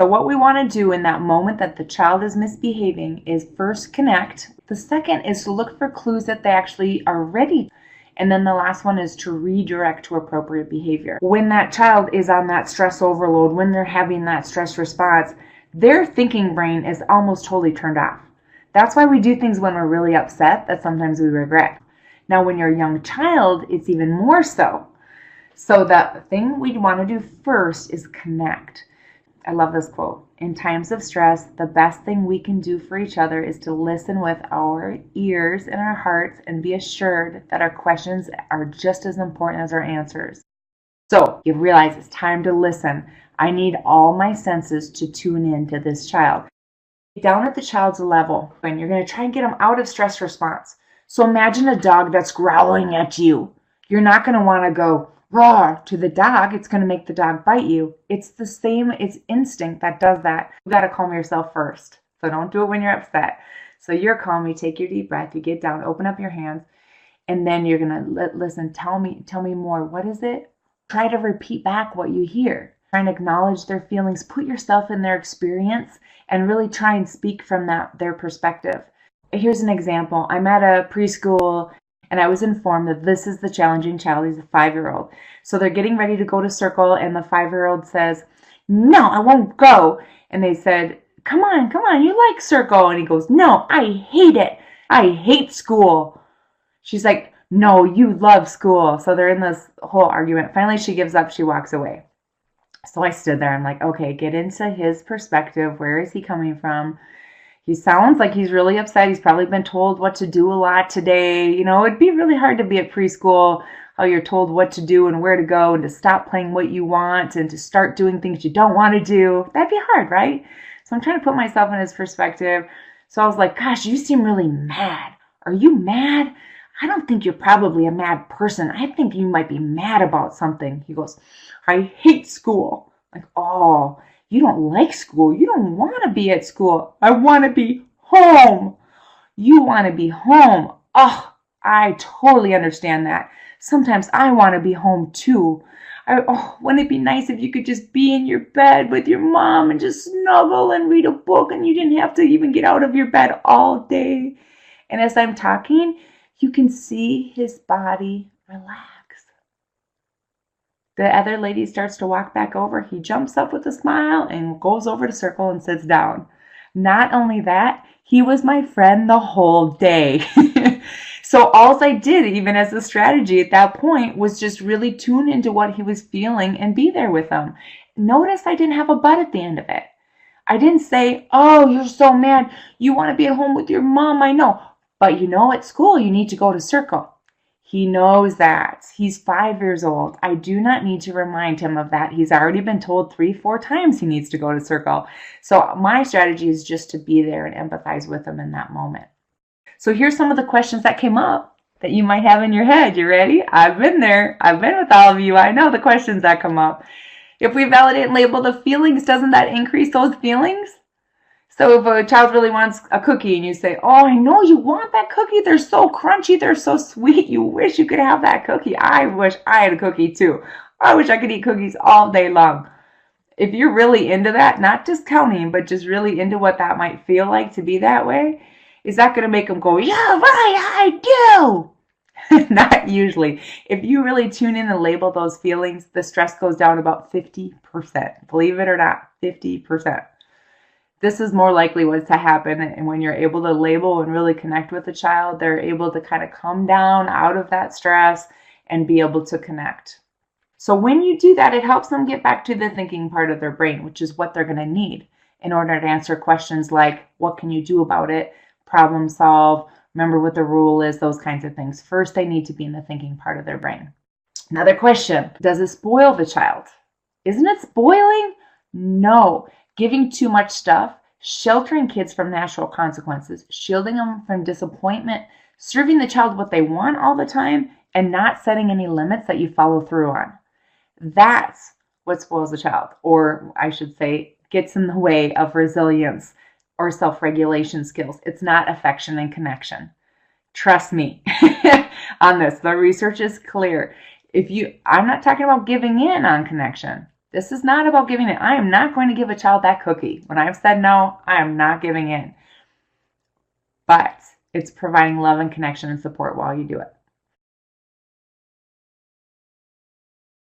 So what we want to do in that moment that the child is misbehaving is first connect. The second is to look for clues that they actually are ready. And then the last one is to redirect to appropriate behavior. When that child is on that stress overload, when they're having that stress response, their thinking brain is almost totally turned off. That's why we do things when we're really upset that sometimes we regret. Now, when you're a young child, it's even more so. So the thing we want to do first is connect. I love this quote. In times of stress, the best thing we can do for each other is to listen with our ears and our hearts and be assured that our questions are just as important as our answers. So you realize it's time to listen. I need all my senses to tune in to this child. Down at the child's level, and you're going to try and get them out of stress response. So imagine a dog that's growling at you. You're not going to want to go roar to the dog. It's going to make the dog bite you. It's the same. It's instinct that does that. You got to calm yourself first. So don't do it when you're upset. So you're calm. You take your deep breath. You get down. Open up your hands. And then you're going to listen. Tell me more. What is it? Try to repeat back what you hear. Try and acknowledge their feelings. Put yourself in their experience and really try and speak from their perspective. Here's an example. I'm at a preschool and I was informed that this is the challenging child. He's a 5-year-old. So they're getting ready to go to circle, and the 5-year-old says, "No, I won't go." And they said, come on, you like circle. And he goes, "No, I hate it. I hate school." She's like, "No, you love school." So they're in this whole argument. Finally, she gives up. She walks away. So I stood there. I'm like, okay, get into his perspective. Where is he coming from? He sounds like he's really upset. He's probably been told what to do a lot today. You know, it'd be really hard to be at preschool, how you're told what to do and where to go and to stop playing what you want and to start doing things you don't want to do. That'd be hard, right? So I'm trying to put myself in his perspective. So I was like, gosh, you seem really mad. Are you mad? I don't think you're probably a mad person. I think you might be mad about something. He goes, "I hate school." Like, oh, you don't like school. You don't want to be at school. I want to be home. You want to be home. Oh, I totally understand that. Sometimes I want to be home too. Wouldn't it be nice if you could just be in your bed with your mom and just snuggle and read a book and you didn't have to even get out of your bed all day? And as I'm talking, you can see his body relax. The other lady starts to walk back over. He jumps up with a smile and goes over to circle and sits down. Not only that, he was my friend the whole day. So all I did, even as a strategy at that point, was just really tune into what he was feeling and be there with him. Notice I didn't have a but at the end of it. I didn't say, "Oh, you're so mad. You want to be at home with your mom, I know. But you know, at school, you need to go to circle." He knows that. He's 5 years old. I do not need to remind him of that. He's already been told 3-4 times he needs to go to circle. So my strategy is just to be there and empathize with him in that moment. So here's some of the questions that came up that you might have in your head. You ready? I've been there. I've been with all of you. I know the questions that come up. If we validate and label the feelings, doesn't that increase those feelings? So if a child really wants a cookie and you say, "Oh, I know you want that cookie. They're so crunchy. They're so sweet. You wish you could have that cookie. I wish I had a cookie too. I wish I could eat cookies all day long." If you're really into that, not just counting, but just really into what that might feel like to be that way, is that going to make them go, "Yeah, right, I do"? Not usually. If you really tune in and label those feelings, the stress goes down about 50%. Believe it or not, 50%. This is more likely what's to happen. And when you're able to label and really connect with the child, they're able to kind of come down out of that stress and be able to connect. So when you do that, it helps them get back to the thinking part of their brain, which is what they're going to need in order to answer questions like, what can you do about it? Problem solve, remember what the rule is, those kinds of things. First, they need to be in the thinking part of their brain. Another question, does it spoil the child? Isn't it spoiling? No. Giving too much stuff, sheltering kids from natural consequences, shielding them from disappointment, serving the child what they want all the time, and not setting any limits that you follow through on. That's what spoils the child, or I should say, gets in the way of resilience or self-regulation skills. It's not affection and connection. Trust me on this. The research is clear. I'm not talking about giving in on connection. This is not about giving in. I am not going to give a child that cookie. When I've said no, I am not giving in. But it's providing love and connection and support while you do it.